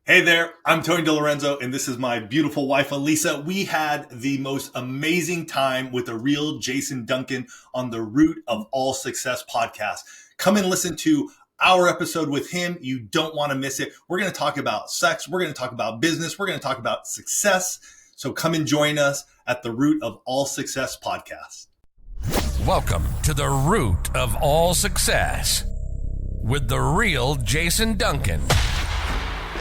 Hey there, I'm Tony DiLorenzo, and this is my beautiful wife, Alisa. We had the most amazing time with the real Jason Duncan on the Root of All Success podcast. Come and listen to our episode with him. You don't want to miss it. We're going to talk about sex. We're going to talk about business. We're going to talk about success. So come and join us at the Root of All Success podcast. Welcome to the Root of All Success with the real Jason Duncan.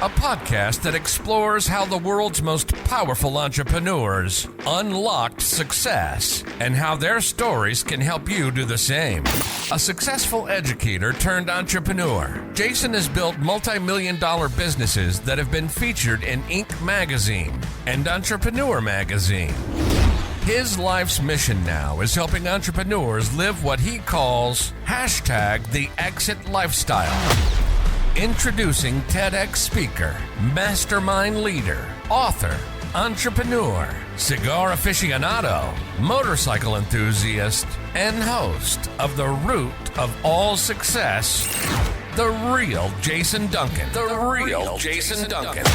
A podcast that explores how the world's most powerful entrepreneurs unlocked success and how their stories can help you do the same. A successful educator turned entrepreneur, Jason has built multi-million-dollar businesses that have been featured in Inc. magazine and Entrepreneur magazine. His life's mission now is helping entrepreneurs live what he calls #the exit lifestyle. Introducing TEDx speaker, mastermind leader, author, entrepreneur, cigar aficionado, motorcycle enthusiast, and host of the Root of All Success, the real Jason Duncan. The real Jason Duncan.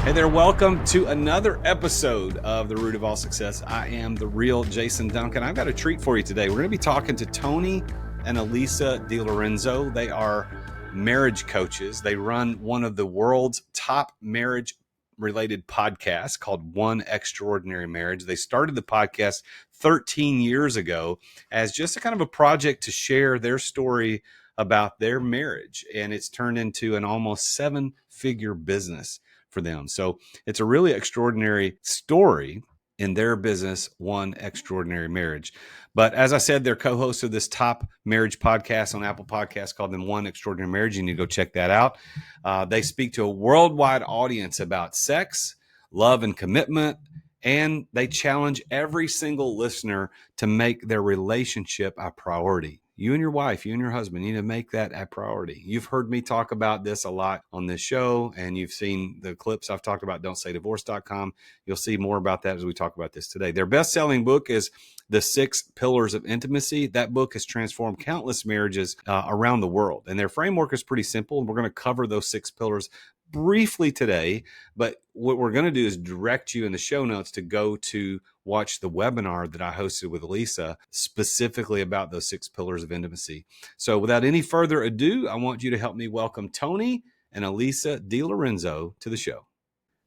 Hey there, welcome to another episode of the Root of All Success. I am the real Jason Duncan. I've got a treat for you today. We're going to be talking to Tony and Alisa DiLorenzo. They are marriage coaches. They run one of the world's top marriage related podcasts called One Extraordinary Marriage. They started the podcast 13 years ago as just a kind of a project to share their story about their marriage. And it's turned into an almost 7-figure business for them. So it's a really extraordinary story in their business, One Extraordinary Marriage. But as I said, they're co-hosts of this top marriage podcast on Apple Podcasts called them One Extraordinary Marriage. You need to go check that out. They speak to a worldwide audience about sex, love, and commitment. And they challenge every single listener to make their relationship a priority. You and your wife, you and your husband need to make that a priority. You've heard me talk about this a lot on this show, and you've seen the clips I've talked about, don'tsaydivorce.com. You'll see more about that as we talk about this today. Their best-selling book is The 6 Pillars of Intimacy. That book has transformed countless marriages around the world, and their framework is pretty simple, and we're going to cover those 6 pillars briefly today, but what we're going to do is direct you in the show notes to go to watch the webinar that I hosted with Alisa specifically about those 6 pillars of intimacy. So without any further ado, I want you to help me welcome Tony and Alisa DiLorenzo to the show.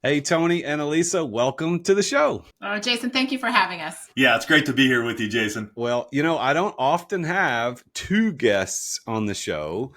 Hey, Tony and Alisa, welcome to the show. Oh, Jason, thank you for having us. Yeah, it's great to be here with you, Jason. Well, you know, I don't often have 2 guests on the show.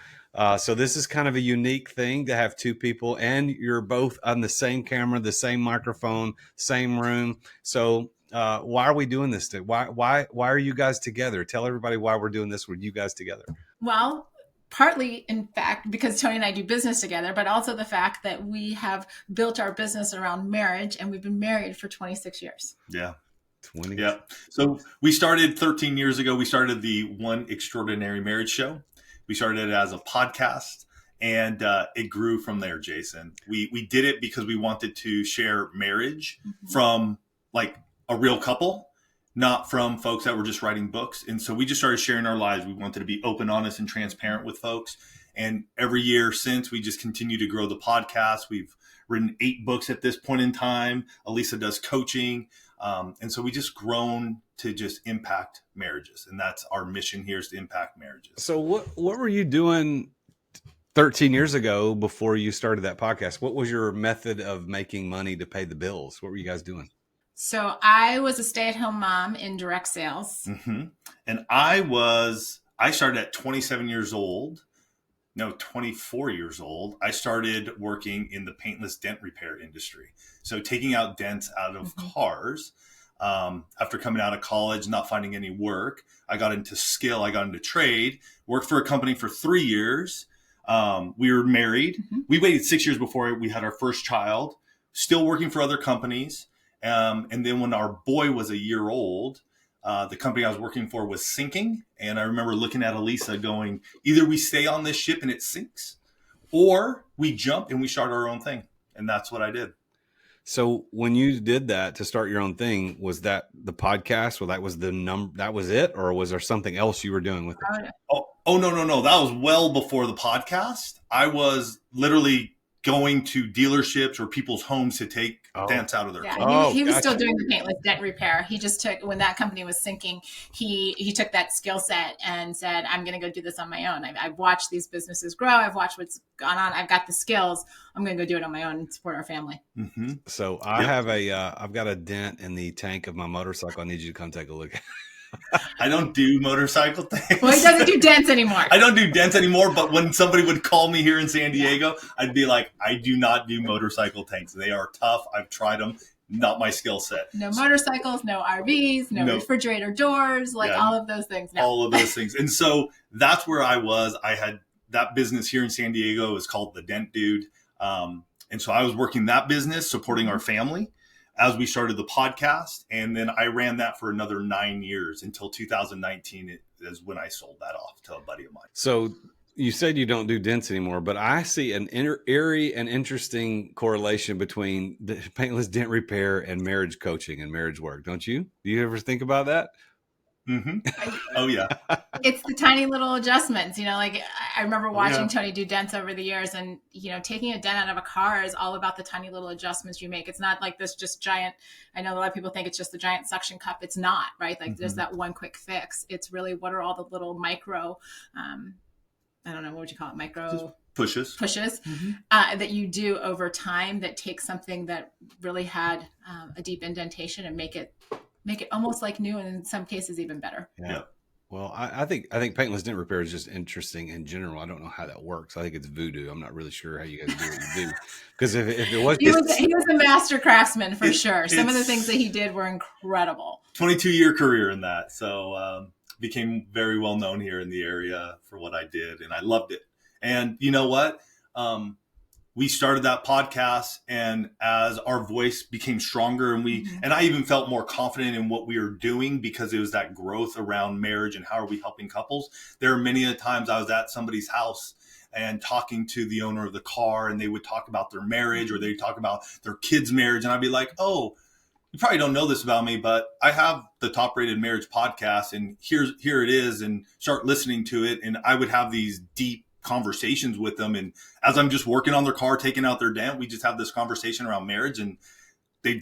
So this is kind of a unique thing to have 2 people, and you're both on the same camera, the same microphone, same room. So why are we doing this today? Why are you guys together? Tell everybody why we're doing this with you guys together. Well, partly, in fact, because Tony and I do business together, but also the fact that we have built our business around marriage, and we've been married for 26 years. Yeah. 20. Yeah. So we started 13 years ago. We started the One Extraordinary Marriage show. We started it as a podcast, and it grew from there, Jason. We did it because we wanted to share marriage from like a real couple, not from folks that were just writing books. And so we just started sharing our lives. We wanted to be open, honest, and transparent with folks. And every year since, we just continue to grow the podcast. We've written 8 books at this point in time. Alisa does coaching. And so we just grown to just impact marriages. And that's our mission here, is to impact marriages. So what were you doing 13 years ago before you started that podcast? What was your method of making money to pay the bills? What were you guys doing? So I was a stay-at-home mom in direct sales. Mm-hmm. And I started at 27 years old. No, 24 years old. I started working in the paintless dent repair industry. So taking out dents out of cars. After coming out of college, not finding any work, I got into skill. I got into trade, worked for a company for 3 years. We were married. We waited 6 years before we had our first child, still working for other companies. And then when our boy was a year old, the company I was working for was sinking. And I remember looking at Alisa going, either we stay on this ship and it sinks, or we jump and we start our own thing. And that's what I did. So when you did that to start your own thing, was that the podcast? Well, that was that was it? Or was there something else you were doing with it? Oh, no. That was well before the podcast. I was literally going to dealerships or people's homes to take dents out of their car. Yeah, he was still doing the paintless dent repair. He just took, when that company was sinking, he took that skill set and said, I'm going to go do this on my own. I've watched these businesses grow. I've watched what's gone on. I've got the skills. I'm going to go do it on my own and support our family. Mm-hmm. So I've got a dent in the tank of my motorcycle. I need you to come take a look at. I don't do motorcycle things. Well, he doesn't do dents anymore. I don't do dents anymore, but when somebody would call me here in San Diego, I'd be like, I do not do motorcycle tanks. They are tough. I've tried them. Not my skill set. No motorcycles, no RVs, no refrigerator doors, all of those things. No. All of those things. And so that's where I was. I had that business here in San Diego. It was called The Dent Dude. And so I was working that business, supporting our family as we started the podcast. And then I ran that for another 9 years until 2019 is when I sold that off to a buddy of mine. So you said you don't do dents anymore, but I see an eerie and interesting correlation between the paintless dent repair and marriage coaching and marriage work. Don't you? Do you ever think about that? Mm-hmm. Oh yeah. It's the tiny little adjustments, I remember watching Tony do dents over the years, and, taking a dent out of a car is all about the tiny little adjustments you make. It's not like this just giant, I know a lot of people think it's just the giant suction cup. It's not, right? Like there's that one quick fix. It's really, what are all the little micro, I don't know, what would you call it? Micro pushes that you do over time that take something that really had a deep indentation and make it almost like new, and in some cases even better. Yeah. Well, I think paintless dent repair is just interesting in general. I don't know how that works. I think it's voodoo. I'm not really sure how you guys do what you do. Because if it was, he was a master craftsman for sure. Some of the things that he did were incredible. 22-year career in that. So became very well known here in the area for what I did, and I loved it. And you know what? We started that podcast, and as our voice became stronger, and I even felt more confident in what we were doing because it was that growth around marriage and how are we helping couples. There are many times I was at somebody's house and talking to the owner of the car, and they would talk about their marriage or they'd talk about their kids' marriage. And I'd be like, oh, you probably don't know this about me, but I have the top rated marriage podcast, and here it is, and start listening to it. And I would have these deep conversations with them, and as I'm just working on their car, taking out their dent, we just have this conversation around marriage, and they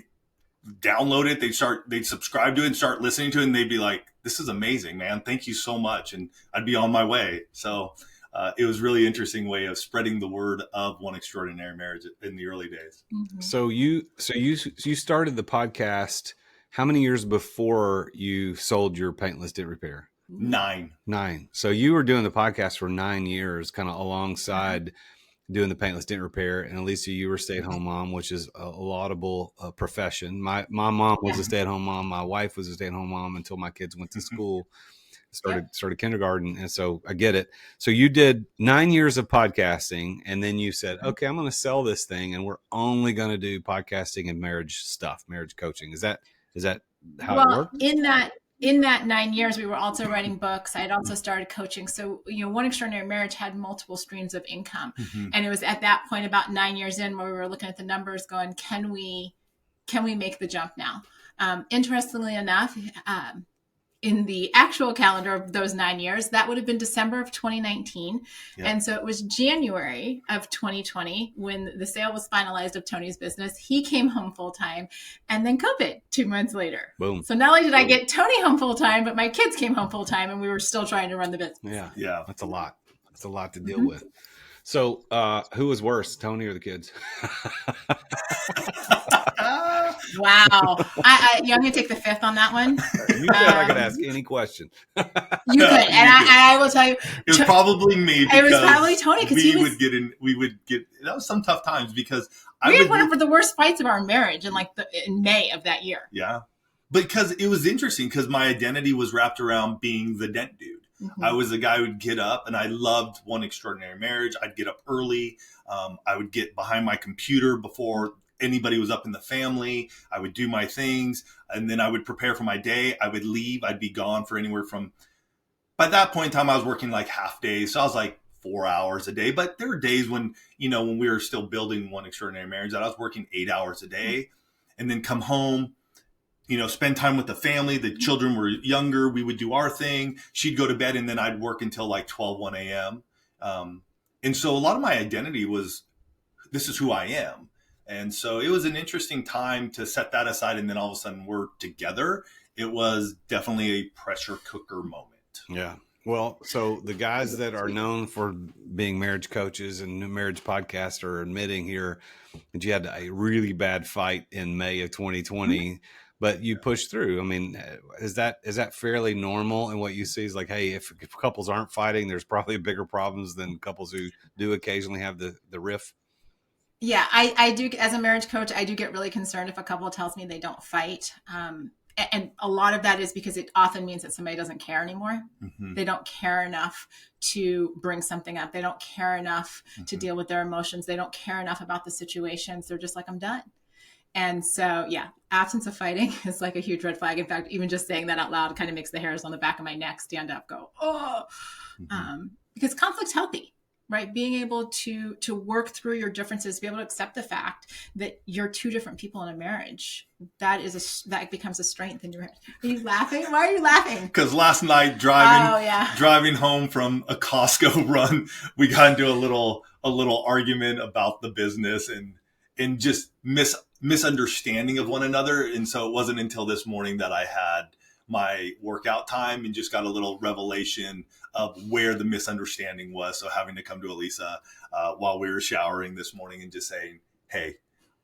download it, they'd subscribe to it and start listening to it, and they'd be like, this is amazing, man, thank you so much. And I'd be on my way. So it was really interesting way of spreading the word of One Extraordinary Marriage in the early days. So you started the podcast how many years before you sold your paintless dent repair? 9. So you were doing the podcast for 9 years, kind of alongside doing the paintless dent repair. And Alisa, you were a stay-at-home mom, which is a laudable profession. My mom was a stay-at-home mom. My wife was a stay-at-home mom until my kids went to school, started kindergarten. And so I get it. So you did 9 years of podcasting, and then you said, okay, I'm going to sell this thing, and we're only going to do podcasting and marriage stuff, marriage coaching. Is that how it worked? In that 9 years, we were also writing books. I had also started coaching. So, One Extraordinary Marriage had multiple streams of income. And it was at that point, about 9 years in, where we were looking at the numbers going, can we make the jump now? Interestingly enough, in the actual calendar of those 9 years, that would have been December of 2019. Yep. And so it was January of 2020 when the sale was finalized of Tony's business. He came home full time, and then COVID 2 months later. Boom. So not only did I get Tony home full time, but my kids came home full time, and we were still trying to run the business. Yeah. That's a lot. That's a lot to deal with. So who was worse, Tony or the kids? Wow. I'm going to take the fifth on that one. You said I could ask any question. You could. And I will tell you. It was probably me. It was probably Tony. We would get, that was some tough times because we had one of the worst fights of our marriage in May of that year. Yeah. Because it was interesting because my identity was wrapped around being the dent dude. I was the guy who would get up, and I loved One Extraordinary Marriage. I'd get up early. I would get behind my computer before anybody was up in the family. I would do my things, and then I would prepare for my day. I would leave. I'd be gone for anywhere from, by that point in time, I was working like half days. So I was like 4 hours a day. But there were days when we were still building One Extraordinary Marriage, that I was working 8 hours a day, and then come home, spend time with the family. The children were younger. We would do our thing. She'd go to bed, and then I'd work until like 1 a.m. And so a lot of my identity was this is who I am. And so it was an interesting time to set that aside. And then all of a sudden we're together. It was definitely a pressure cooker moment. Yeah. Well, so the guys that are known for being marriage coaches and marriage podcasts are admitting here that you had a really bad fight in May of 2020, but you pushed through. I mean, is that fairly normal? And what you see is like, hey, if couples aren't fighting, there's probably bigger problems than couples who do occasionally have the riff. Yeah, I do. As a marriage coach, I do get really concerned if a couple tells me they don't fight. And a lot of that is because it often means that somebody doesn't care anymore. Mm-hmm. They don't care enough to bring something up. They don't care enough to deal with their emotions. They don't care enough about the situations. They're just like, I'm done. And so, yeah, absence of fighting is like a huge red flag. In fact, even just saying that out loud kind of makes the hairs on the back of my neck stand up, go, oh, because conflict's healthy. Right. Being able to work through your differences, be able to accept the fact that you're two different people in a marriage. That becomes a strength in your marriage. Are you laughing? Why are you laughing? Because last night driving home from a Costco run, we got into a little argument about the business and just misunderstanding of one another. And so it wasn't until this morning that I had my workout time and just got a little revelation of where the misunderstanding was. So having to come to Alisa while we were showering this morning and just saying, hey,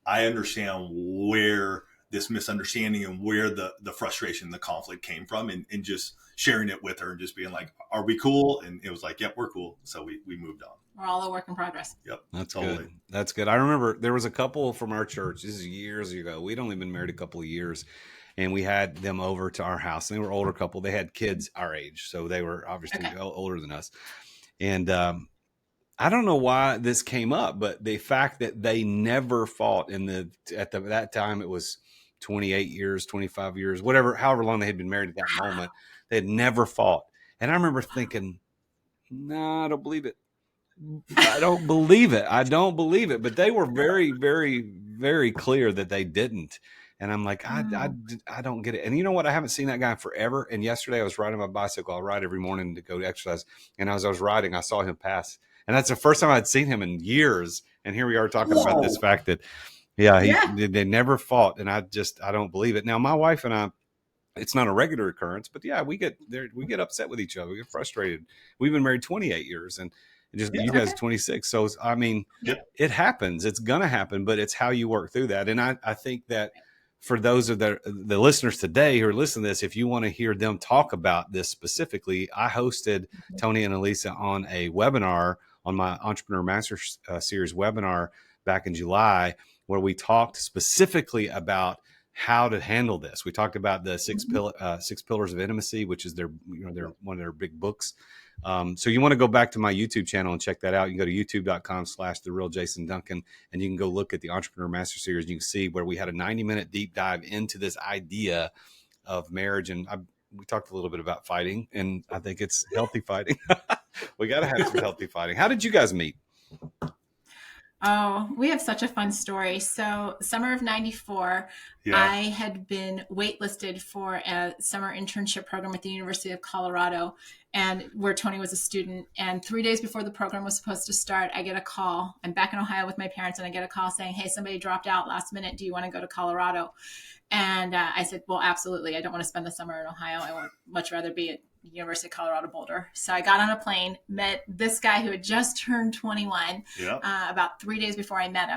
I understand where this misunderstanding and where the frustration, the conflict came from, and just sharing it with her and just being like, are we cool? And it was like, yep, we're cool. So we moved on. We're all a work in progress. Yep. That's totally good. That's good. I remember there was a couple from our church. This is years ago. We'd only been married a couple of years. And we had them over to our house. And they were an older couple. They had kids our age. So they were obviously older than us. And I don't know why this came up, but the fact that they never fought at that time, it was 28 years, 25 years, however long they had been married at that moment, they had never fought. And I remember thinking, no, I don't believe it. I don't believe it. But they were very, very, very clear that they didn't. And I'm like, I don't get it. And you know what? I haven't seen that guy forever. And yesterday I was riding my bicycle. I ride every morning to go to exercise. And as I was riding, I saw him pass. And that's the first time I'd seen him in years. And here we are talking about this fact that, they never fought. And I don't believe it. Now, my wife and I, it's not a regular occurrence, but yeah, we get upset with each other. We get frustrated. We've been married 28 years and you guys 26. So, I mean, it happens. It's going to happen, but it's how you work through that. And I think that, for those of the listeners today who are listening to this, if you want to hear them talk about this specifically, I hosted Tony and Alisa on a webinar on my Entrepreneur Master Series webinar back in July, where we talked specifically about how to handle this. We talked about the six pillars of intimacy, which is their one of their big books. So you want to go back to my YouTube channel and check that out. You can go to youtube.com/TheRealJasonDuncan, and you can go look at the Entrepreneur Master Series. You can see where we had a 90-minute deep dive into this idea of marriage. And we talked a little bit about fighting, and I think it's healthy fighting. We got to have some healthy fighting. How did you guys meet? Oh, we have such a fun story. So summer of 94, I had been waitlisted for a summer internship program at the University of Colorado, and where Tony was a student. And 3 days before the program was supposed to start, I get a call. I'm back in Ohio with my parents, and I get a call saying, hey, somebody dropped out last minute. Do you want to go to Colorado? And I said, well, absolutely. I don't want to spend the summer in Ohio. I would much rather be at University of Colorado Boulder. So I got on a plane, met this guy who had just turned 21 about 3 days before I met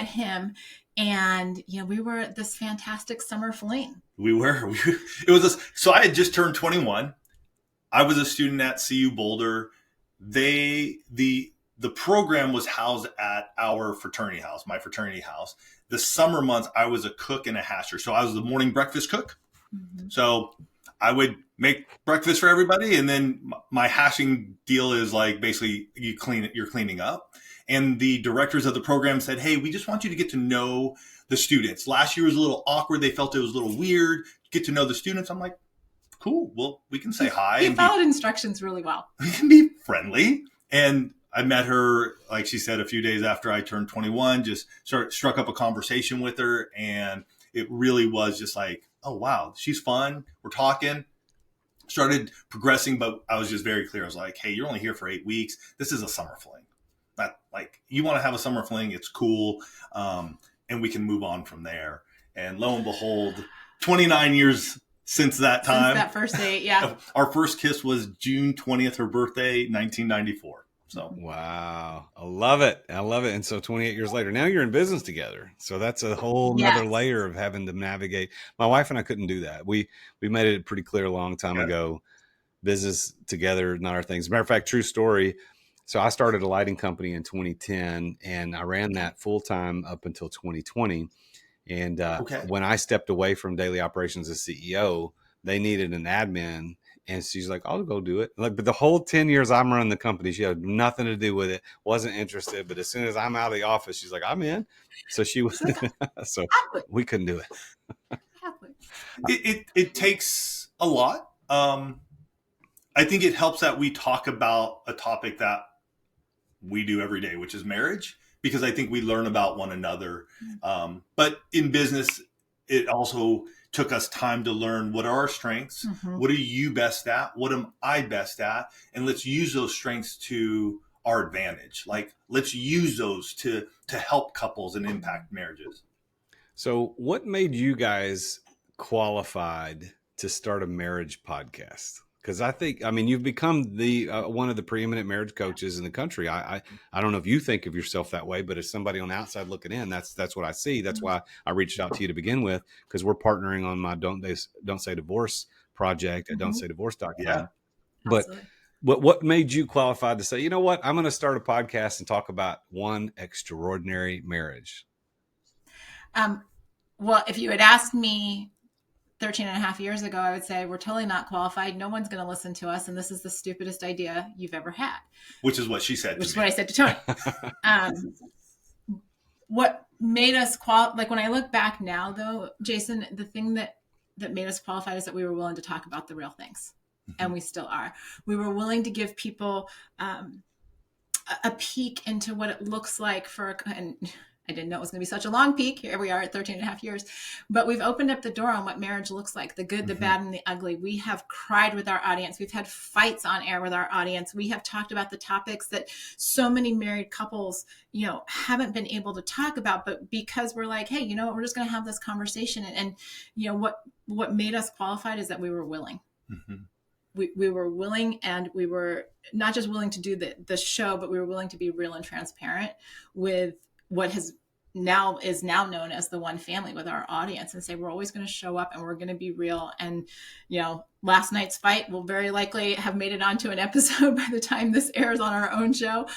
him. And we were this fantastic summer fling. So I had just turned 21. I was a student at CU Boulder. The program was housed at our fraternity house, my fraternity house. The summer months, I was a cook and a hatcher. So I was the morning breakfast cook. Mm-hmm. So I would make breakfast for everybody. And then my hashing deal is like, basically you're cleaning up. And the directors of the program said, hey, we just want you to get to know the students. Last year was a little awkward. They felt it was a little weird. Get to know the students. I'm like, cool. Well, we can say hi. You followed instructions really well. We can be friendly. And I met her, like she said, a few days after I turned 21, just struck up a conversation with her. And it really was just like, oh, wow, she's fun. We're talking. Started progressing, but I was just very clear. I was like, hey, you're only here for 8 weeks. This is a summer fling. That, like, you want to have a summer fling, it's cool. And we can move on from there. And lo and behold, 29 years since that time. Since that first date, yeah. Our first kiss was June 20th, her birthday, 1994. So wow, I love it. And so 28 years later, now you're in business together. So that's a whole nother layer of having to navigate. My wife and I couldn't do that. We made it pretty clear a long time ago. Business together, not our thing. As a matter of fact, true story. So I started a lighting company in 2010, and I ran that full time up until 2020. And when I stepped away from daily operations as CEO, they needed an admin. And she's like, I'll go do it. Like, but the whole 10 years I'm running the company, she had nothing to do with it, wasn't interested. But as soon as I'm out of the office, she's like, I'm in. So she was, so we couldn't do it. It takes a lot. I think it helps that we talk about a topic that we do every day, which is marriage, because I think we learn about one another. But in business, it also took us time to learn what are our strengths, what are you best at, what am I best at, and let's use those strengths to our advantage. Like, let's use those to help couples and impact marriages. So what made you guys qualified to start a marriage podcast? Because I mean, you've become the one of the preeminent marriage coaches in the country. I don't know if you think of yourself that way, but as somebody on the outside looking in, that's what I see. That's why I reached out to you to begin with, because we're partnering on my Don't Say Divorce project at don'tsaydivorce.com. Yeah. But what made you qualified to say, you know what, I'm going to start a podcast and talk about one extraordinary marriage? Well, if you had asked me 13 and a half years ago, I would say we're totally not qualified. No one's going to listen to us. And this is the stupidest idea you've ever had. Which is what she said. Which is what I said to Tony. What made us like when I look back now, though, Jason, the thing that made us qualified is that we were willing to talk about the real things. And we still are. We were willing to give people a peek into what it looks like and I didn't know it was going to be such a long peek. Here we are at 13 and a half years, but we've opened up the door on what marriage looks like, the good, the bad, and the ugly. We have cried with our audience. We've had fights on air with our audience. We have talked about the topics that so many married couples, haven't been able to talk about, but because we're like, hey, we're just going to have this conversation. And what made us qualified is that we were willing. We were willing, and we were not just willing to do the show, but we were willing to be real and transparent with what is now known as the one family with our audience, and say, we're always going to show up and we're going to be real. And, last night's fight will very likely have made it onto an episode by the time this airs on our own show,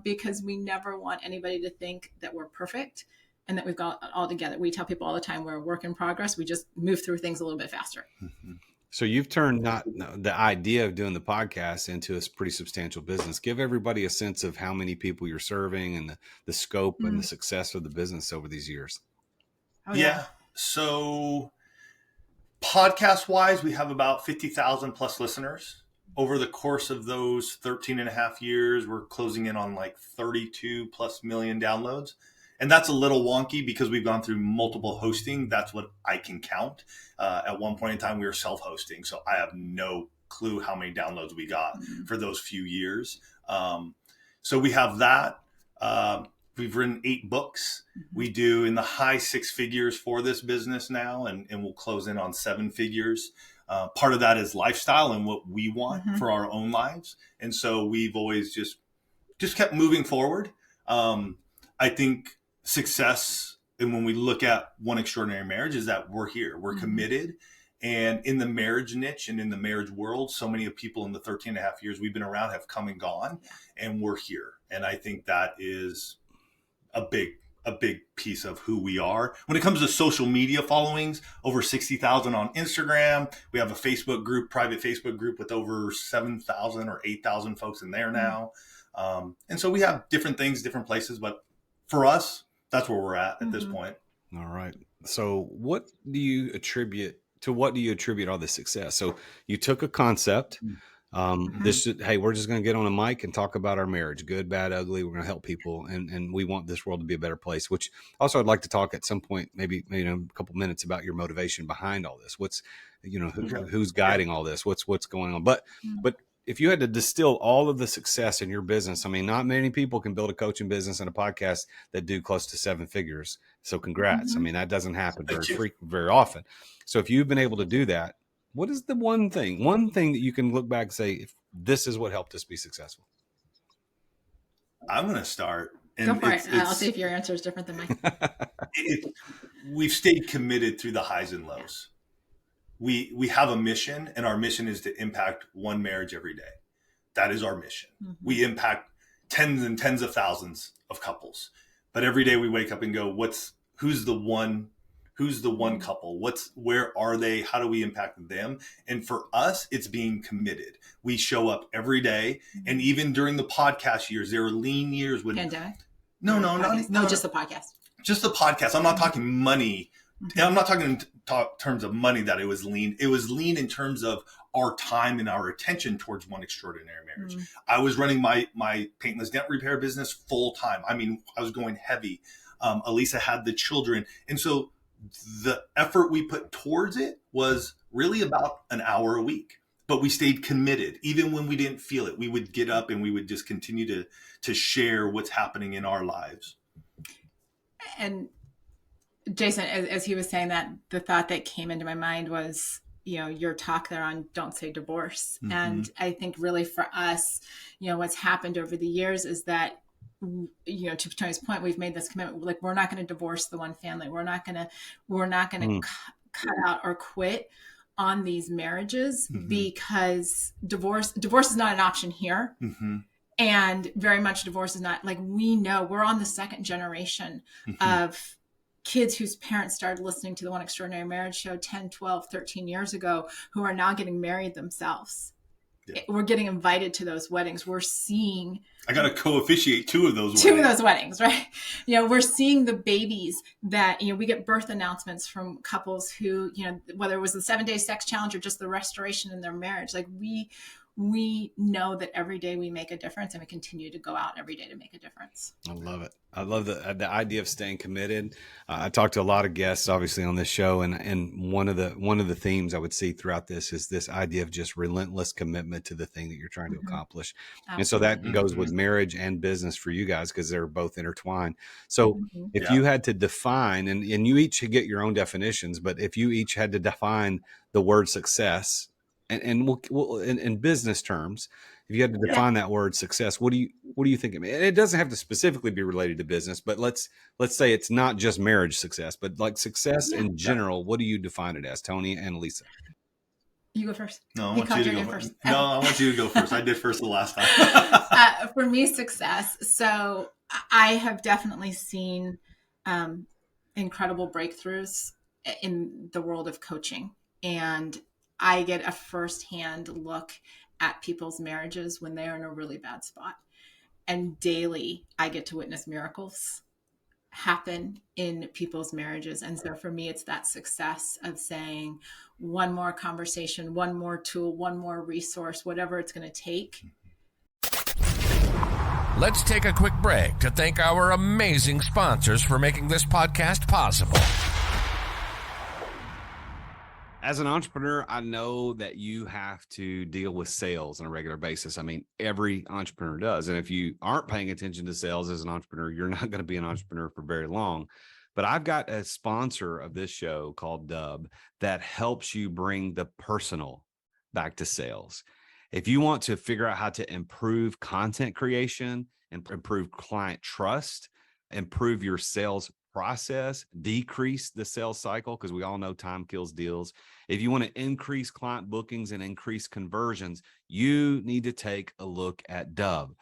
because we never want anybody to think that we're perfect and that we've got it all together. We tell people all the time, we're a work in progress. We just move through things a little bit faster. So you've turned the idea of doing the podcast into a pretty substantial business. Give everybody a sense of how many people you're serving and the scope and the success of the business over these years. Yeah. So podcast wise, we have about 50,000 plus listeners. Over the course of those 13 and a half years, we're closing in on like 32 plus million downloads. And that's a little wonky because we've gone through multiple hosting. That's what I can count. At one point in time, we were self-hosting. So I have no clue how many downloads we got for those few years. So we have that. We've written 8 books. We do in the high 6 figures for this business now, and we'll close in on 7 figures. Part of that is lifestyle and what we want for our own lives. And so we've always just kept moving forward. I think success, and when we look at One Extraordinary Marriage, is that we're here, we're committed. And in the marriage niche and in the marriage world, so many of people in the 13 and a half years we've been around have come and gone, and we're here. And I think that is a big piece of who we are. When it comes to social media followings, over 60,000 on Instagram. We have a Facebook group, private Facebook group with over 7,000 or 8,000 folks in there now. And so we have different things, different places, but for us, that's where we're at this point. All right. So what do you attribute all this success? So you took a concept, hey, we're just going to get on a mic and talk about our marriage, good, bad, ugly. We're going to help people. And we want this world to be a better place, which also I'd like to talk at some point, maybe, a couple minutes about your motivation behind all this. What's, who's guiding all this? What's going on? But if you had to distill all of the success in your business, I mean, not many people can build a coaching business and a podcast that do close to 7 figures. So congrats. I mean, that doesn't happen very often. So if you've been able to do that, what is the one thing that you can look back and say, if this is what helped us be successful? I'm going to start. Go for it. I'll see if your answer is different than mine. We've stayed committed through the highs and lows. We have a mission, and our mission is to impact one marriage every day. That is our mission. Mm-hmm. We impact tens and tens of thousands of couples, but every day we wake up and go, who's the one couple? Where are they? How do we impact them? And for us, it's being committed. We show up every day. Mm-hmm. And even during the podcast years, there were lean years when pandemic. No, just the podcast. Just the podcast. I'm not talking money. Mm-hmm. I'm not talking in terms of money that it was lean. It was lean in terms of our time and our attention towards one extraordinary marriage. Mm-hmm. I was running my paintless dent repair business full time. I mean, I was going heavy. Alisa had the children. And so the effort we put towards it was really about an hour a week, but we stayed committed. Even when we didn't feel it, we would get up and we would just continue to share what's happening in our lives. And Jason, as he was saying that, the thought that came into my mind was, your talk there on don't say divorce. Mm-hmm. And I think really for us, what's happened over the years is that, to Tony's point, we've made this commitment. Like, we're not going to divorce the one family. We're not going to cut out or quit on these marriages, mm-hmm. because divorce is not an option here. Mm-hmm. And very much divorce is not, like, we know we're on the second generation mm-hmm. of kids whose parents started listening to the One Extraordinary Marriage show 10, 12, 13 years ago, who are now getting married themselves. Yeah. We're getting invited to those weddings. We're seeing. I got to co-officiate two of those weddings, right? We're seeing the babies that, we get birth announcements from couples who, whether it was the 7-day sex challenge or just the restoration in their marriage, like we know that every day we make a difference, and we continue to go out every day to make a difference. I love it. I love the idea of staying committed. I talked to a lot of guests, obviously, on this show, and one of the themes I would see throughout this is this idea of just relentless commitment to the thing that you're trying to accomplish. Absolutely. And so that goes with marriage and business for you guys, because they're both intertwined. So if you had to define, and you each get your own definitions, but if you each had to define the word success, and we'll in business terms, if you had to define that word success, what do you think it means? And it doesn't have to specifically be related to business, but let's say it's not just marriage success, but like success in general. What do you define it as, Tony and Alisa? You go first. No, I want you to go first. No, I want you to go first. I did first the last time. For me, success. So I have definitely seen incredible breakthroughs in the world of coaching, and I get a firsthand look at people's marriages when they are in a really bad spot. And daily, I get to witness miracles happen in people's marriages. And so for me, it's that success of saying one more conversation, one more tool, one more resource, whatever it's going to take. Let's take a quick break to thank our amazing sponsors for making this podcast possible. As an entrepreneur, I know that you have to deal with sales on a regular basis. I mean, every entrepreneur does. And if you aren't paying attention to sales as an entrepreneur, you're not going to be an entrepreneur for very long. But I've got a sponsor of this show called Dub that helps you bring the personal back to sales. If you want to figure out how to improve content creation and improve client trust, improve your sales process, decrease the sales cycle, because we all know time kills deals. If you want to increase client bookings and increase conversions, you need to take a look at Dub.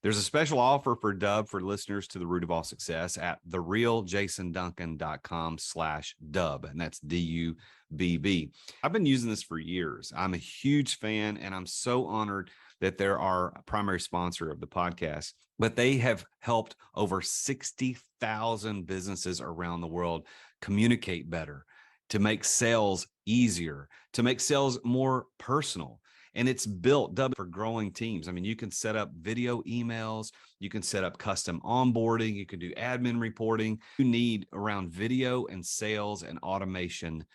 There's a special offer for Dub for listeners to The Root of All Success at therealjasonduncan.com/Dub, and that's DUBB. I've been using this for years. I'm a huge fan, and I'm so honored that they're our primary sponsor of the podcast. But they have helped over 60,000 businesses around the world communicate better, to make sales easier, to make sales more personal. And it's built for growing teams. I mean, you can set up video emails, you can set up custom onboarding, you can do admin reporting. You need around video and sales and automation.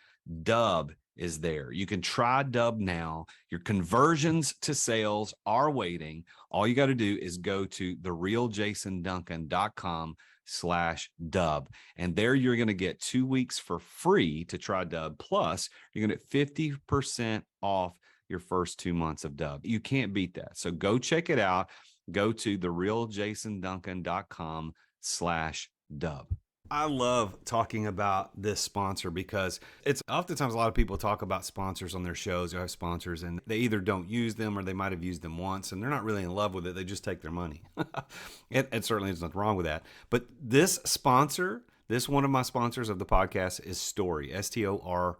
Dub is there. You can try Dub now. Your conversions to sales are waiting. All you got to do is go to therealjasonduncan.com/dub. And there you're going to get 2 weeks for free to try Dub. Plus, you're going to get 50% off your first 2 months of Dub. You can't beat that. So go check it out. Go to therealjasonduncan.com/dub. I love talking about this sponsor because it's oftentimes a lot of people talk about sponsors on their shows. They have sponsors and they either don't use them or they might have used them once and they're not really in love with it. They just take their money. It certainly there's nothing wrong with that. But this sponsor, this one of my sponsors of the podcast is Story, STORYY.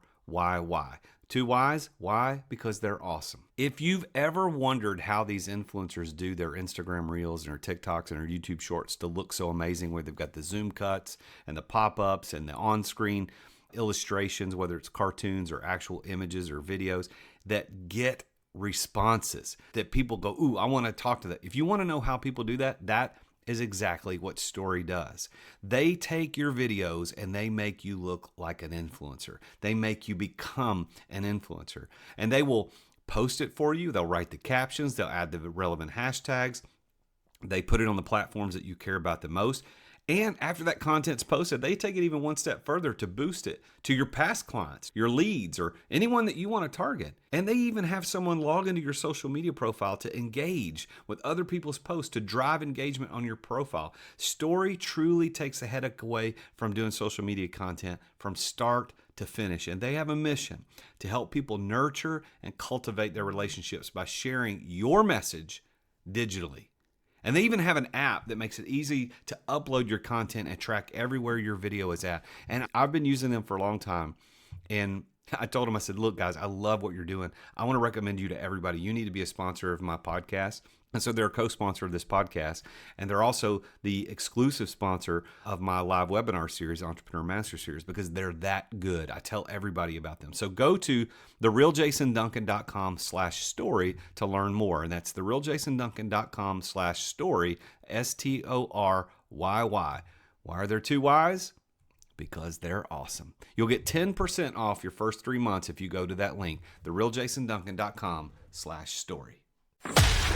2 Y's. Why? Because they're awesome. If you've ever wondered how these influencers do their Instagram Reels and their TikToks and their YouTube Shorts to look so amazing, where they've got the zoom cuts and the pop-ups and the on-screen illustrations, whether it's cartoons or actual images or videos that get responses that people go, ooh, I want to talk to that. If you want to know how people do that, that is exactly what Story does. They take your videos and they make you look like an influencer. They make you become an influencer. And they will post it for you. They'll write the captions. They'll add the relevant hashtags. They put it on the platforms that you care about the most. And after that content's posted, they take it even one step further to boost it to your past clients, your leads, or anyone that you want to target. And they even have someone log into your social media profile to engage with other people's posts to drive engagement on your profile. Story truly takes the headache away from doing social media content from start to finish. And they have a mission to help people nurture and cultivate their relationships by sharing your message digitally. And they even have an app that makes it easy to upload your content and track everywhere your video is at. And I've been using them for a long time. And I told them, I said, look, guys, I love what you're doing. I want to recommend you to everybody. You need to be a sponsor of my podcast. And so they're a co-sponsor of this podcast. And they're also the exclusive sponsor of my live webinar series, Entrepreneur Master Series, because they're that good. I tell everybody about them. So go to therealjasonduncan.com/story to learn more. And that's therealjasonduncan.com/story, STORYY. Why are there 2 Y's? Because they're awesome. You'll get 10% off your first 3 months if you go to that link, therealjasonduncan.com/story.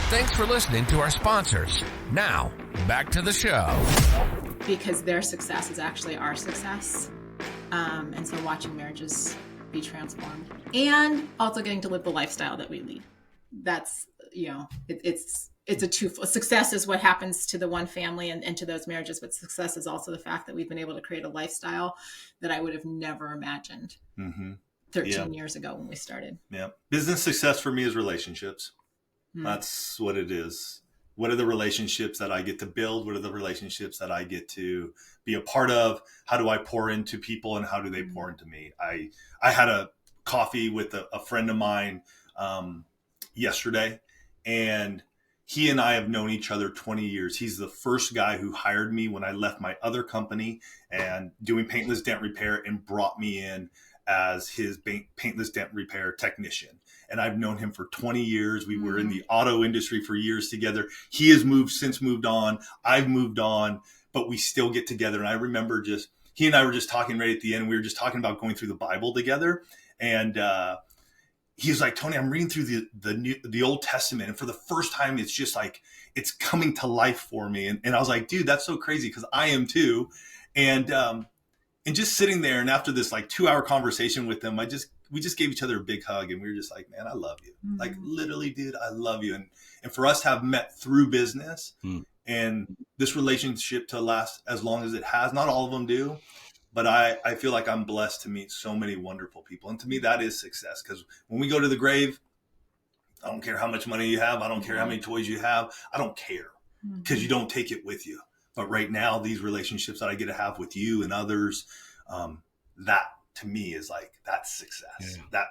Thanks for listening to our sponsors. Now, back to the show. Because their success is actually our success. And so watching marriages be transformed and also getting to live the lifestyle that we lead. That's, it's a twofold. Success is what happens to the one family and to those marriages, but success is also the fact that we've been able to create a lifestyle that I would have never imagined 13 years ago when we started. Yeah. Business success for me is relationships. That's what it is. What are the relationships that I get to build? What are the relationships that I get to be a part of? How do I pour into people and how do they pour into me? I had a coffee with a friend of mine yesterday, and he and I have known each other 20 years. He's the first guy who hired me when I left my other company and doing paintless dent repair and brought me in as his paintless dent repair technician. And I've known him for 20 years. We were in the auto industry for years together. He has since moved on. I've moved on, but we still get together. And I remember he and I were just talking right at the end. We were just talking about going through the Bible together. And he was like, Tony, I'm reading through the Old Testament. And for the first time, it's just like, it's coming to life for me. And I was like, dude, that's so crazy because I am too. And just sitting there, and after this like 2-hour conversation with him, we just gave each other a big hug, and we were just like, man, I love you. Like literally, dude, I love you. And for us to have met through business and this relationship to last as long as it has, not all of them do, but I feel like I'm blessed to meet so many wonderful people. And to me, that is success. Because when we go to the grave, I don't care how much money you have. I don't care how many toys you have. I don't care because you don't take it with you. But right now, these relationships that I get to have with you and others, that to me is like, that's success. Yeah. That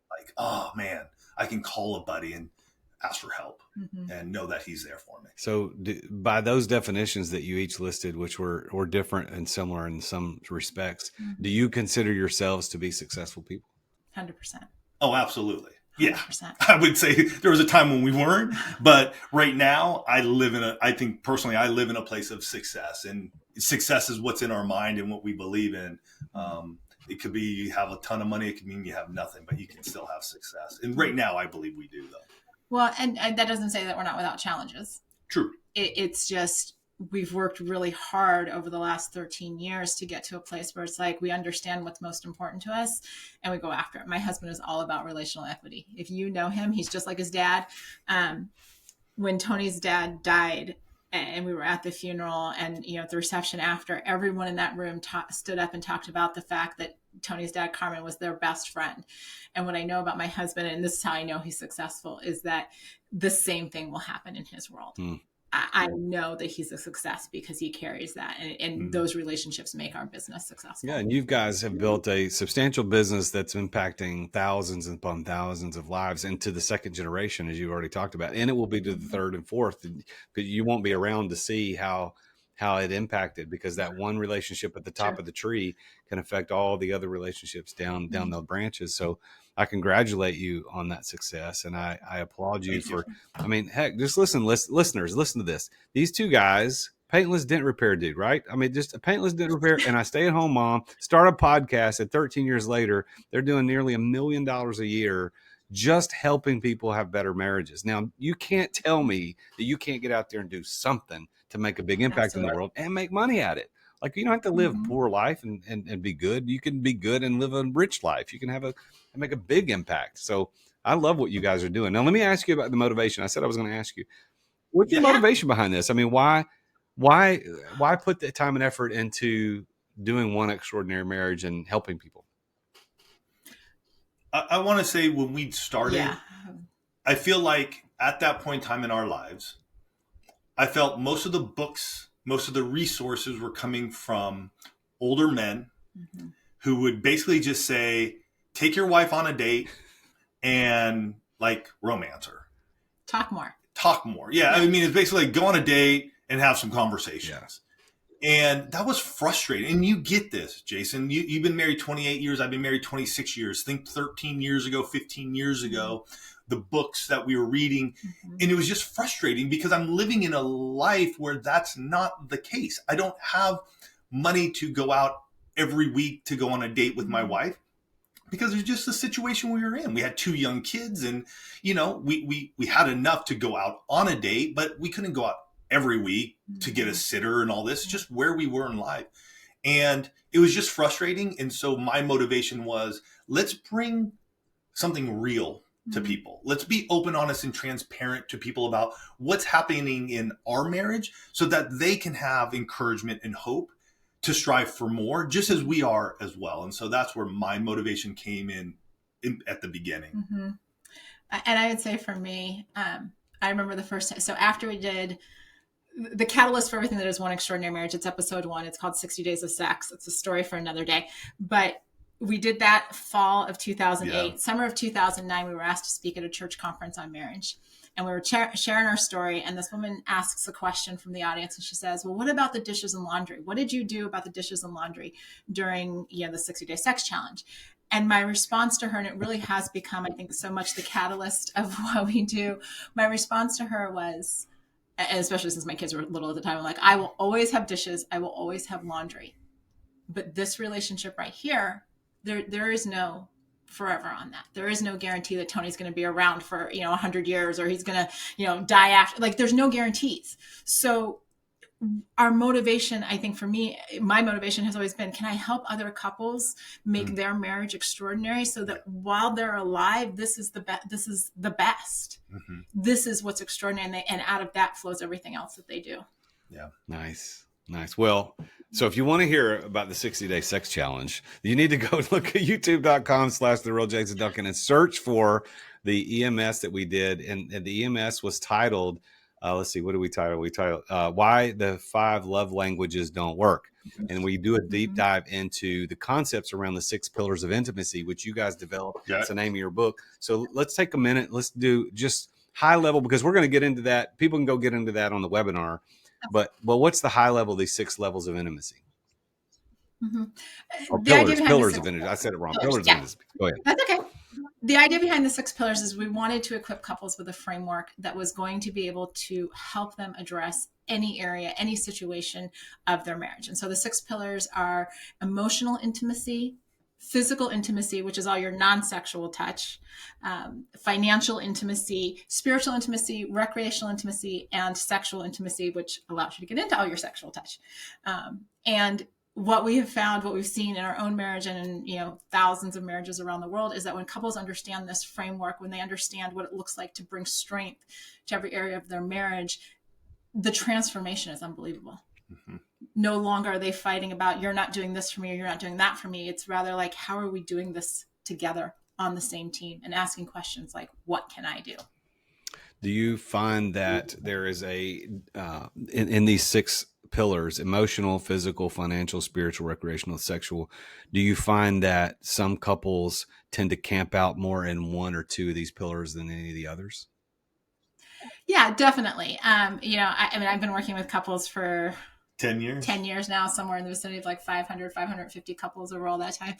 like, oh man, I can call a buddy and ask for help and know that he's there for me. So by those definitions that you each listed, which were different and similar in some respects, do you consider yourselves to be successful people? 100%. Oh, absolutely. Yeah. 100%. I would say there was a time when we weren't, but right now I think personally, I live in a place of success, and success is what's in our mind and what we believe in. It could be you have a ton of money. It could mean you have nothing, but you can still have success. And right now, I believe we do, though. Well, and that doesn't say that we're not without challenges. True. It's just we've worked really hard over the last 13 years to get to a place where it's like we understand what's most important to us and we go after it. My husband is all about relational equity. If you know him, he's just like his dad. When Tony's dad died and we were at the funeral and, at the reception after, everyone in that room stood up and talked about the fact that Tony's dad, Carmen, was their best friend. And what I know about my husband, and this is how I know he's successful, is that the same thing will happen in his world. I know that he's a success because he carries that, and those relationships make our business successful. Yeah, and you guys have built a substantial business that's impacting thousands upon thousands of lives into the second generation, as you've already talked about, and it will be to the third and fourth. But you won't be around to see how it impacted, because that one relationship at the top of the tree can affect all the other relationships down the branches. So I congratulate you on that success, and I applaud you for. I mean, heck, just listeners, listen to this. These two guys, paintless dent repair dude, right? I mean, just a paintless dent repair, and I stay-at-home mom, start a podcast. At 13 years later, they're doing nearly $1 million a year, just helping people have better marriages. Now, you can't tell me that you can't get out there and do something to make a big impact in the world and make money at it. Like, you don't have to live a poor life and be good. You can be good and live a rich life. You can make a big impact. So I love what you guys are doing. Now, let me ask you about the motivation. I said I was going to ask you, what's your motivation behind this? I mean, why put the time and effort into doing One Extraordinary Marriage and helping people? I want to say when we started, I feel like at that point in time in our lives, I felt most of the books, most of the resources were coming from older men who would basically just say, take your wife on a date and like romance her. Talk more. Yeah. I mean, it's basically like go on a date and have some conversations. And that was frustrating. And you get this, Jason. You've been married 28 years. I've been married 26 years. Think 13 years ago, 15 years ago, the books that we were reading. And it was just frustrating because I'm living in a life where that's not the case. I don't have money to go out every week to go on a date with my wife because there's just the situation we were in. We had 2 young kids and, we had enough to go out on a date, but we couldn't go out every week to get a sitter and all this, just where we were in life. And it was just frustrating. And so my motivation was, let's bring something real to people. Let's be open, honest, and transparent to people about what's happening in our marriage so that they can have encouragement and hope to strive for more, just as we are as well. And so that's where my motivation came in at the beginning. And I would say for me, I remember the first time. So after we did the catalyst for everything that is One Extraordinary Marriage, it's episode 1. It's called 60 Days of Sex. It's a story for another day. But we did that fall of 2008. Summer of 2009, we were asked to speak at a church conference on marriage. And we were sharing our story. And this woman asks a question from the audience. And she says, well, what about the dishes and laundry? What did you do about the dishes and laundry during the 60-day sex challenge? And my response to her, and it really has become, I think, so much the catalyst of what we do. My response to her was, and especially since my kids were little at the time, I'm like, I will always have dishes. I will always have laundry. But this relationship right here, there is no forever on that. There is no guarantee that Tony's going to be around for, 100 years or he's going to, die after. Like, there's no guarantees. So our motivation, I think for me, my motivation has always been, can I help other couples make their marriage extraordinary so that while they're alive, this is the best. This is what's extraordinary. And out of that flows everything else that they do. Yeah. Nice. Well, so if you want to hear about the 60-day sex challenge, you need to go look at youtube.com/TheRealJasonDuncan and search for the EMS that we did. And the EMS was titled, let's see, what do we title? We titled Why the 5 Love Languages Don't Work. And we do a deep dive into the concepts around the 6 pillars of intimacy, which you guys developed. That's the name of your book. So let's take a minute. Let's do just high level, because we're going to get into that. People can go get into that on the webinar. But what's the high level, these 6 levels of intimacy? Or pillars of intimacy. I said it wrong. Pillars of intimacy. Go ahead. That's okay. The idea behind the 6 pillars is we wanted to equip couples with a framework that was going to be able to help them address any area, any situation of their marriage. And so the 6 pillars are emotional intimacy, physical intimacy, which is all your non-sexual touch, financial intimacy, spiritual intimacy, recreational intimacy, and sexual intimacy, which allows you to get into all your sexual touch. And what we have found, what we've seen in our own marriage and in, thousands of marriages around the world, is that when couples understand this framework, when they understand what it looks like to bring strength to every area of their marriage, the transformation is unbelievable. Mm-hmm. No longer are they fighting about, you're not doing this for me or you're not doing that for me. It's rather like, how are we doing this together on the same team, and asking questions like, what can I do? Do you find that there is in these 6 pillars, emotional, physical, financial, spiritual, recreational, sexual, do you find that some couples tend to camp out more in 1 or 2 of these pillars than any of the others? Yeah, definitely. I've been working with couples for 10 years now, somewhere in the vicinity of like 550 couples over all that time,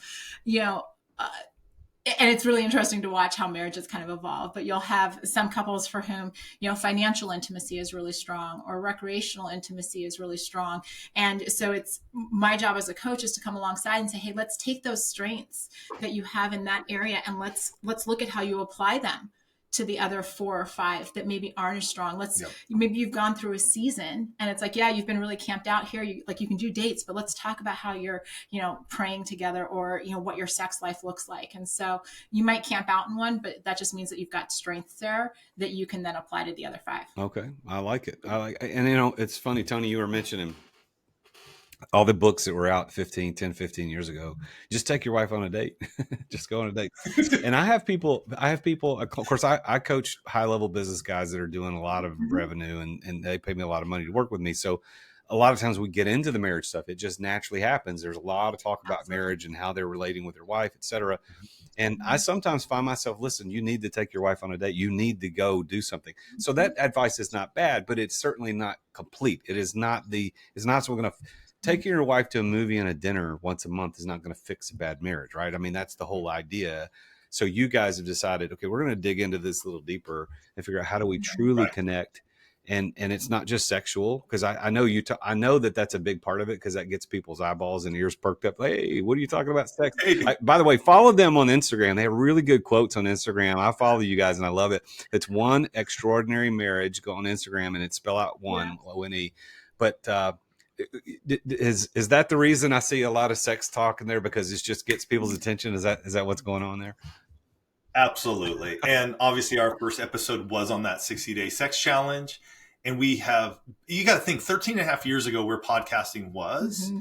and it's really interesting to watch how marriages kind of evolve. But you'll have some couples for whom, financial intimacy is really strong, or recreational intimacy is really strong. And so it's my job as a coach is to come alongside and say, hey, let's take those strengths that you have in that area, and let's look at how you apply them to the other 4 or 5 that maybe aren't as strong. Maybe you've gone through a season and it's like, yeah, you've been really camped out here. You can do dates, but let's talk about how you're, praying together, or, what your sex life looks like. And so you might camp out in one, but that just means that you've got strengths there that you can then apply to the other 5. Okay. I like it. And it's funny, Tony, you were mentioning all the books that were out 15 years ago. Just take your wife on a date. Just go on a date. And I have people, of course, I coach high level business guys that are doing a lot of revenue, and they pay me a lot of money to work with me. So a lot of times we get into the marriage stuff. It just naturally happens. There's a lot of talk about marriage and how they're relating with their wife, et cetera. And I sometimes find myself, listen, you need to take your wife on a date. You need to go do something. So that advice is not bad, but it's certainly not complete. It's not so going to taking your wife to a movie and a dinner once a month is not going to fix a bad marriage, right? I mean, that's the whole idea. So you guys have decided, okay, we're going to dig into this a little deeper and figure out how do we truly connect. And it's not just sexual, because I know I know that that's a big part of it, because that gets people's eyeballs and ears perked up. Hey, what are you talking about? Sex? Hey. By the way, follow them on Instagram. They have really good quotes on Instagram. I follow you guys and I love it. It's One Extraordinary Marriage. Go on Instagram and it's spell out one, O-N-E. But is that the reason I see a lot of sex talk in there, because it just gets people's attention? Is that what's going on there? Absolutely. And obviously our first episode was on that 60-day sex challenge. And you got to think 13 and a half years ago where podcasting was. Mm-hmm.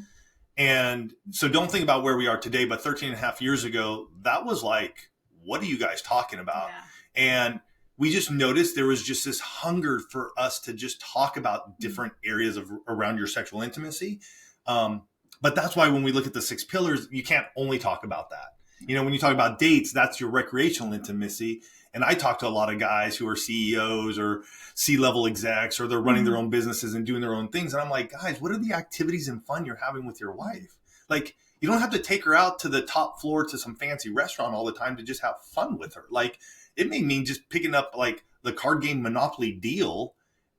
And so don't think about where we are today, but 13 and a half years ago, that was like, what are you guys talking about? Yeah. And we just noticed there was just this hunger for us to just talk about different areas around your sexual intimacy. But that's why when we look at the 6 pillars, you can't only talk about that. When you talk about dates, that's your recreational intimacy. And I talk to a lot of guys who are CEOs or C-level execs, or they're running their own businesses and doing their own things. And I'm like, guys, what are the activities and fun you're having with your wife? Like, you don't have to take her out to the top floor to some fancy restaurant all the time to just have fun with her. Like, it may mean just picking up like the card game Monopoly Deal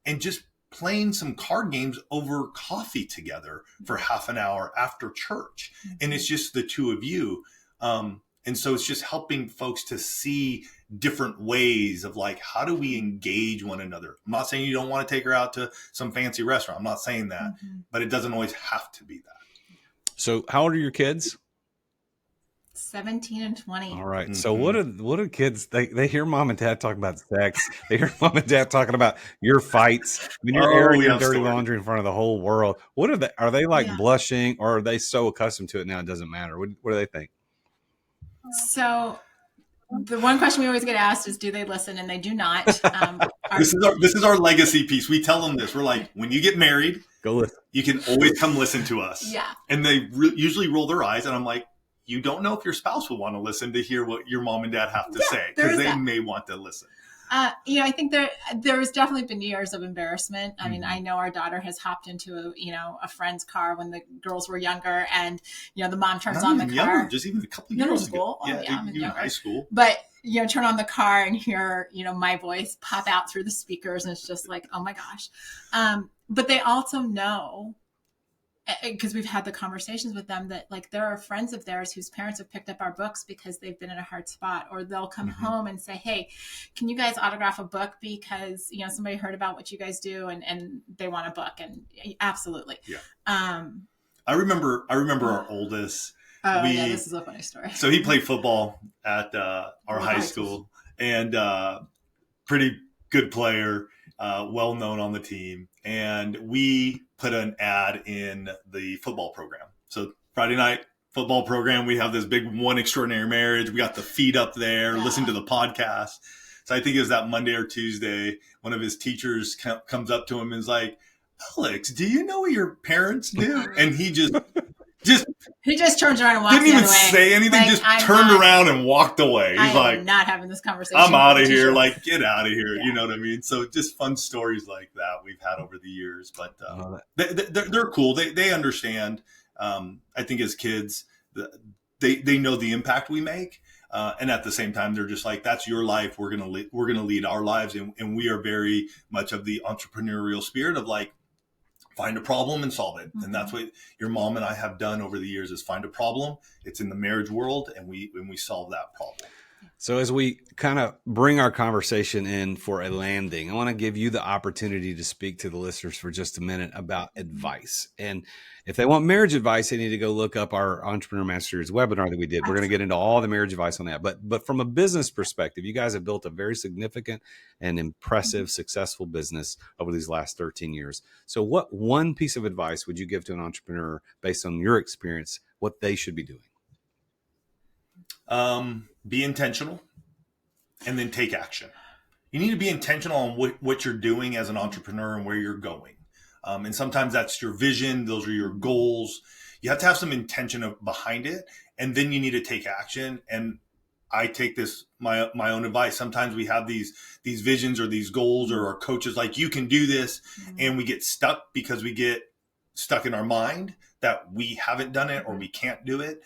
and just playing some card games over coffee together for half an hour after church. And it's just the two of you. And so it's just helping folks to see different ways of like, how do we engage one another? I'm not saying you don't want to take her out to some fancy restaurant. I'm not saying that, but it doesn't always have to be that. So how old are your kids? 17 and 20. All right. So what do kids, they hear mom and dad talking about sex. They hear mom and dad talking about your fights. When you're airing your dirty laundry in front of the whole world. Are they like blushing, or are they so accustomed to it now it doesn't matter? What do they think? So the one question we always get asked is, do they listen? And they do not. This is our legacy piece. We tell them this. We're like, when you get married, go listen. You can always come listen to us. Yeah. And they usually roll their eyes, and I'm like, you don't know if your spouse will want to listen to hear what your mom and dad have to say, because they may want to listen. I think there's definitely been years of embarrassment. I mean, I know our daughter has hopped into a friend's car when the girls were younger, and the mom turns on the car. Just even a couple of years ago. I'm in high school. But turn on the car and hear my voice pop out through the speakers, and it's just like, oh my gosh. But they also know because we've had the conversations with them that like there are friends of theirs whose parents have picked up our books because they've been in a hard spot, or they'll come home and say, hey, can you guys autograph a book because somebody heard about what you guys do and they want a book. And absolutely. Yeah. I remember our oldest. Yeah, this is a funny story. So he played football at our high school, and pretty good player, well known on the team. And we put an ad in the football program. So Friday night football program, we have this big One Extraordinary Marriage. We got the feed up there, listen to the podcast. So I think it was that Monday or Tuesday, one of his teachers comes up to him and is like, Alex, do you know what your parents do? And he just turns around and walks didn't even the other way. say anything, like, just turned around and walked away. He's like, I'm not having this conversation. I'm out of here. Like, get out of here. Yeah. You know what I mean? So just fun stories like that we've had over the years. But they're cool. They understand. I think as kids, they know the impact we make. And at the same time, they're just like, that's your life. We're gonna lead our lives. And we are very much of the entrepreneurial spirit of like, find a problem and solve it. And that's what your mom and I have done over the years, is find a problem. It's in the marriage world, and we solve that problem. So as we kind of bring our conversation in for a landing, I want to give you the opportunity to speak to the listeners for just a minute about advice. And if they want marriage advice, they need to go look up our Entrepreneur Masters webinar that we did. We're going to get into all the marriage advice on that. But from a business perspective, you guys have built a very significant and impressive, successful business over these last 13 years. So what one piece of advice would you give to an entrepreneur based on your experience, what they should be doing? Be intentional and then take action. You need to be intentional on what you're doing as an entrepreneur and where you're going. And sometimes that's your vision. Those are your goals. You have to have some intention behind it, and then you need to take action. And I take this, my own advice. Sometimes we have these visions or these goals, or our coaches like, you can do this. And we get stuck because we get stuck in our mind that we haven't done it or we can't do it.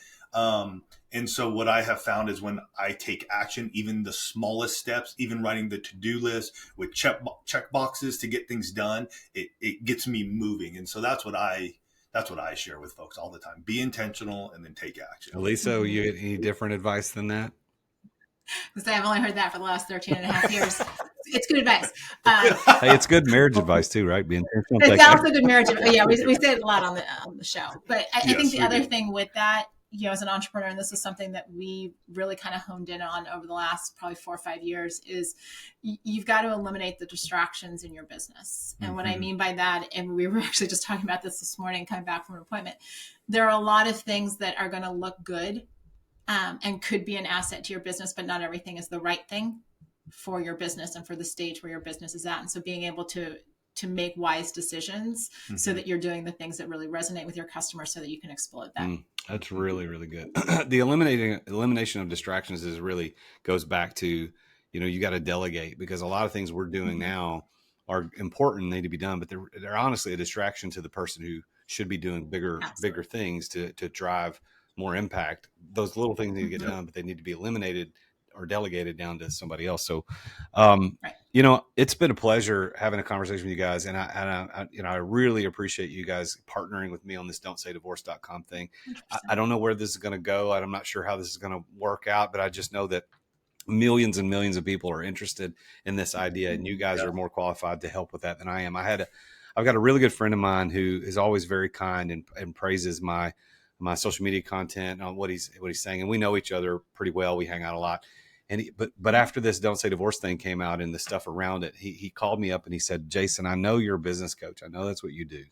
And so what I have found is when I take action, even the smallest steps, even writing the to-do list with check boxes to get things done, it gets me moving. And so that's what I share with folks all the time. Be intentional and then take action. Alisa, you get any different advice than that? Because I've only heard that for the last 13 and a half years. It's good advice. Hey, it's good marriage advice too, right? Be intentional. It's also good marriage advice. Yeah, we say it a lot on the show. But I think the other thing with that, as an entrepreneur, and this is something that we really kind of honed in on over the last probably 4 or 5 years, is you've got to eliminate the distractions in your business. And what I mean by that, and we were actually just talking about this morning, coming back from an appointment, there are a lot of things that are going to look good and could be an asset to your business, but not everything is the right thing for your business and for the stage where your business is at. And so being able to make wise decisions so that you're doing the things that really resonate with your customers so that you can explode that. That's really, really good. The elimination of distractions really goes back to, you got to delegate, because a lot of things we're doing now are important, need to be done, but they're honestly a distraction to the person who should be doing bigger things to drive more impact. Those little things need to get done, but they need to be eliminated or delegated down to somebody else. So, it's been a pleasure having a conversation with you guys. And I really appreciate you guys partnering with me on this don'tsayddivorce.com thing. I don't know where this is going to go. I'm not sure how this is going to work out, but I just know that millions and millions of people are interested in this idea, and you guys are more qualified to help with that than I am. I've got a really good friend of mine who is always very kind and praises my social media content on what he's saying. And we know each other pretty well. We hang out a lot. But after this Don't Say Divorce thing came out and the stuff around it, he called me up and he said, Jason, I know you're a business coach. I know that's what you do.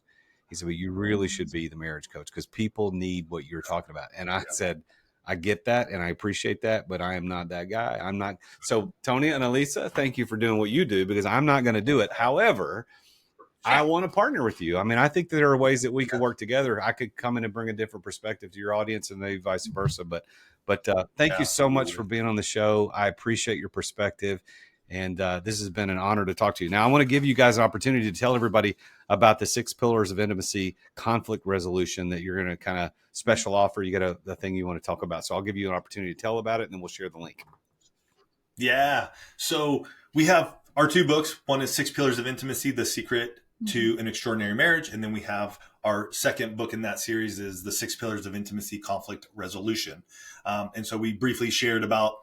He said, but you really should be the marriage coach, because people need what you're talking about. And I said, I get that and I appreciate that, but I am not that guy. I'm not. So Tony and Alisa, thank you for doing what you do, because I'm not going to do it. However, I want to partner with you. I mean, I think that there are ways that we could work together. I could come in and bring a different perspective to your audience, and maybe vice versa. But thank you so much for being on the show. I appreciate your perspective. And this has been an honor to talk to you. Now, I want to give you guys an opportunity to tell everybody about the 6 pillars of intimacy conflict resolution that you're going to kind of special offer. You got the thing you want to talk about. So I'll give you an opportunity to tell about it, and then we'll share the link. Yeah. So we have our 2 books. One is 6 Pillars of Intimacy, The Secret to an extraordinary marriage. And then we have our second book in that series is the 6 Pillars of Intimacy, Conflict Resolution. And so we briefly shared about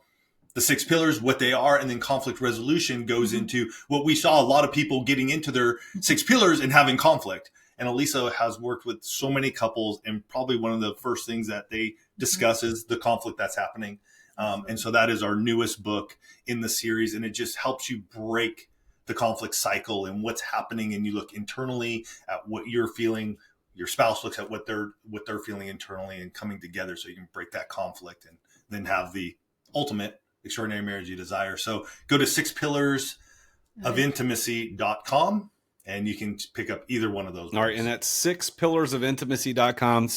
the 6 pillars, what they are, and then conflict resolution goes into what we saw a lot of people getting into their 6 pillars and having conflict. And Alisa has worked with so many couples, and probably one of the first things that they discuss is the conflict that's happening. And so that is our newest book in the series, and it just helps you break the conflict cycle and what's happening. And you look internally at what you're feeling. Your spouse looks at what they're feeling internally, and coming together so you can break that conflict and then have the ultimate extraordinary marriage you desire. So go to 6pillarsofintimacy.com and you can pick up either one of those. All right. And that's 6pillarsofintimacy.com,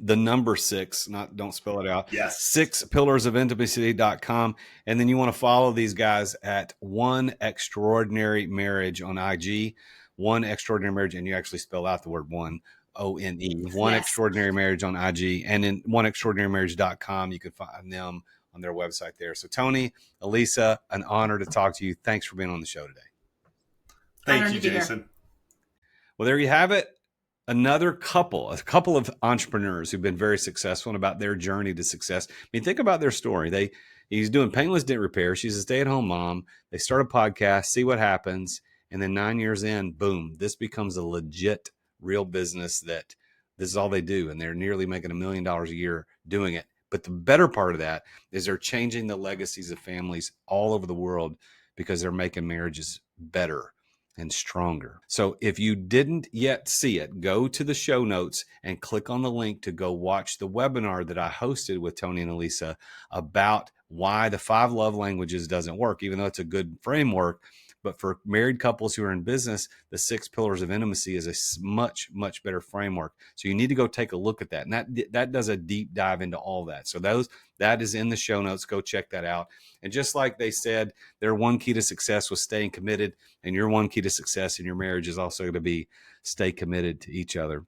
the number 6, don't spell it out. Yes. 6pillarsofintimacy.com. And then you want to follow these guys at One Extraordinary Marriage on IG, One Extraordinary Marriage. And you actually spell out the word one, O-N-E, One Extraordinary Marriage on IG, and then oneextraordinarymarriage.com. You can find them on their website there. So Tony, Alisa, an honor to talk to you. Thanks for being on the show today. Thank you, Jason. Well, there you have it. A couple of entrepreneurs who've been very successful and about their journey to success. I mean, think about their story. He's doing paintless dent repair. She's a stay-at-home mom. They start a podcast, see what happens. And then 9 years in, boom, this becomes a legit, real business that this is all they do. And they're nearly making $1 million a year doing it. But the better part of that is they're changing the legacies of families all over the world because they're making marriages better and stronger. So if you didn't yet see it, go to the show notes and click on the link to go watch the webinar that I hosted with Tony and Alisa about why the 5 love languages doesn't work, even though it's a good framework. But for married couples who are in business, the 6 pillars of intimacy is a much, much better framework. So you need to go take a look at that. And that does a deep dive into all that. So that is in the show notes. Go check that out. And just like they said, their one key to success was staying committed. And your one key to success in your marriage is also going to be stay committed to each other.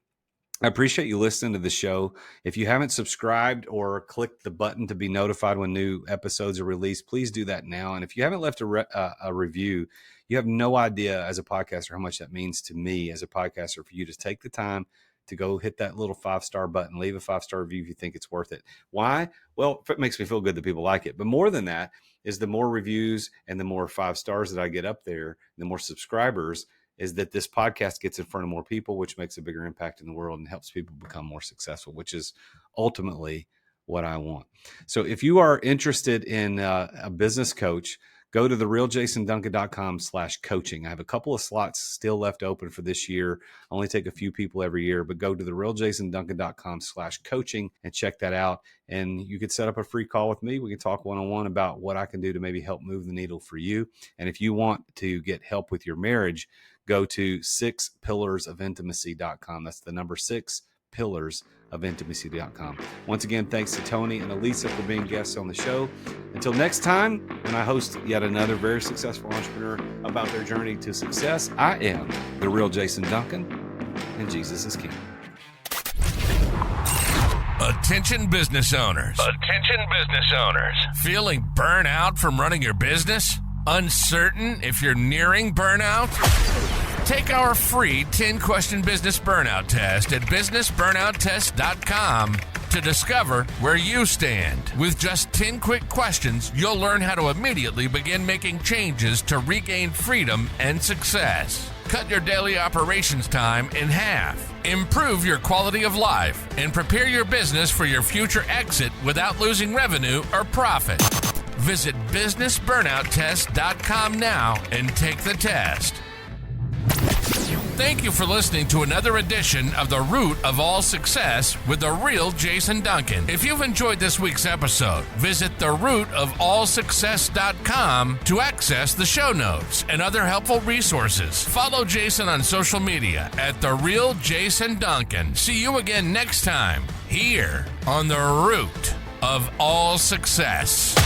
I appreciate you listening to the show. If you haven't subscribed or clicked the button to be notified when new episodes are released, please do that now. And if you haven't left a review, you have no idea as a podcaster how much that means to me as a podcaster for you to take the time to go hit that little 5-star button, leave a 5-star review if you think it's worth it. Why? Well, it makes me feel good that people like it. But more than that is the more reviews and the more 5 stars that I get up there, the more subscribers, is that this podcast gets in front of more people, which makes a bigger impact in the world and helps people become more successful, which is ultimately what I want. So if you are interested in a business coach, go to therealjasonduncan.com/coaching. I have a couple of slots still left open for this year. I only take a few people every year, but go to therealjasonduncan.com/coaching and check that out. And you could set up a free call with me. We can talk one-on-one about what I can do to maybe help move the needle for you. And if you want to get help with your marriage, go to 6pillarsofintimacy.com. That's the number 6pillarsofintimacy.com. Once again, thanks to Tony and Alisa for being guests on the show. Until next time, when I host yet another very successful entrepreneur about their journey to success, I am the real Jason Duncan, and Jesus is King. Attention business owners. Attention business owners. Feeling burnout from running your business? Uncertain if you're nearing burnout? Take our free 10-question business burnout test at businessburnouttest.com to discover where you stand. With just 10 quick questions, you'll learn how to immediately begin making changes to regain freedom and success. Cut your daily operations time in half. Improve your quality of life and prepare your business for your future exit without losing revenue or profit. Visit businessburnouttest.com now and take the test. Thank you for listening to another edition of The Root of All Success with the real Jason Duncan. If you've enjoyed this week's episode, visit therootofallsuccess.com to access the show notes and other helpful resources. Follow Jason on social media at The Real Jason Duncan. See you again next time here on The Root of All Success.